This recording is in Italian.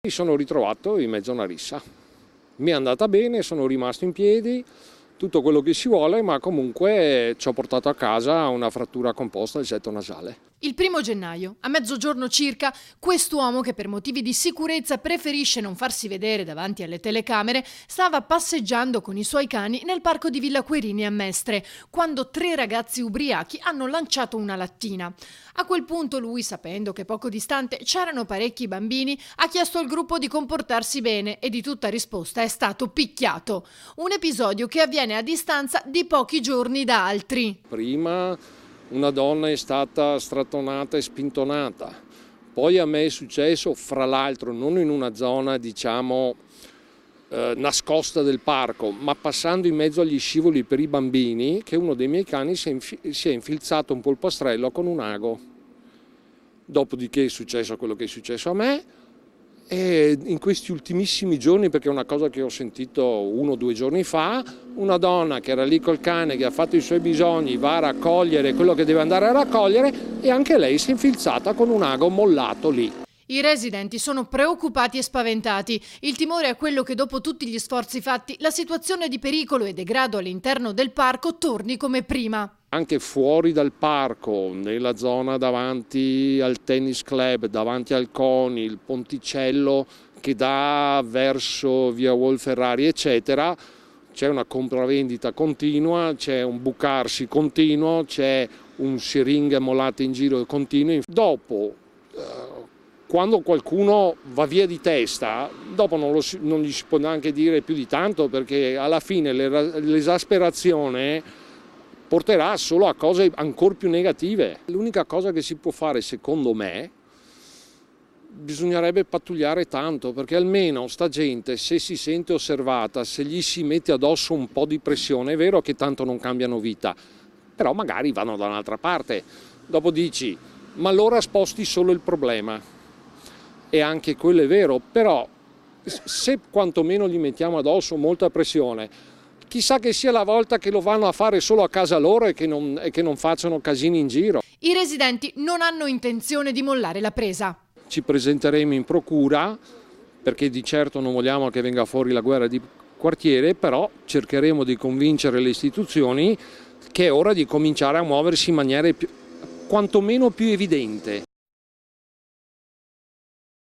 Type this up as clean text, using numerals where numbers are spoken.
Mi sono ritrovato in mezzo a una rissa. Mi è andata bene, sono rimasto in piedi, tutto quello che si vuole, ma comunque ci ho portato a casa una frattura composta del setto nasale. Il 1° gennaio, a mezzogiorno circa, quest'uomo, che per motivi di sicurezza preferisce non farsi vedere davanti alle telecamere, stava passeggiando con i suoi cani nel parco di Villa Querini a Mestre, quando 3 ragazzi ubriachi hanno lanciato una lattina. A quel punto lui, sapendo che poco distante c'erano parecchi bambini, ha chiesto al gruppo di comportarsi bene e di tutta risposta è stato picchiato. Un episodio che avviene a distanza di pochi giorni da altri. Prima una donna è stata strattonata e spintonata, poi a me è successo, fra l'altro non in una zona nascosta del parco, ma passando in mezzo agli scivoli per i bambini, che uno dei miei cani si è infilzato un polpastrello con un ago. Dopodiché è successo quello che è successo a me, e in questi ultimissimi giorni, perché è una cosa che ho sentito 1 o 2 giorni fa, una donna che era lì col cane, che ha fatto i suoi bisogni, va a raccogliere quello che deve andare a raccogliere, e anche lei si è infilzata con un ago mollato lì. I residenti sono preoccupati e spaventati. Il timore è quello che dopo tutti gli sforzi fatti la situazione di pericolo e degrado all'interno del parco torni come prima. Anche fuori dal parco, nella zona davanti al tennis club, davanti al CONI, il ponticello che dà verso via Wolferrari, eccetera, c'è una compravendita continua, c'è un bucarsi continuo, c'è un siringhe mollate in giro continuo. Dopo, quando qualcuno va via di testa, dopo non gli si può neanche dire più di tanto, perché alla fine l'esasperazione porterà solo a cose ancora più negative. L'unica cosa che si può fare, secondo me, bisognerebbe pattugliare tanto, perché almeno sta gente, se si sente osservata, se gli si mette addosso un po' di pressione, è vero che tanto non cambiano vita, però magari vanno da un'altra parte. Dopo dici, ma allora sposti solo il problema. E anche quello è vero, però se quantomeno gli mettiamo addosso molta pressione, chissà che sia la volta che lo vanno a fare solo a casa loro e che non facciano casini in giro. I residenti non hanno intenzione di mollare la presa. Ci presenteremo in procura, perché di certo non vogliamo che venga fuori la guerra di quartiere, però cercheremo di convincere le istituzioni che è ora di cominciare a muoversi in maniera quantomeno più evidente.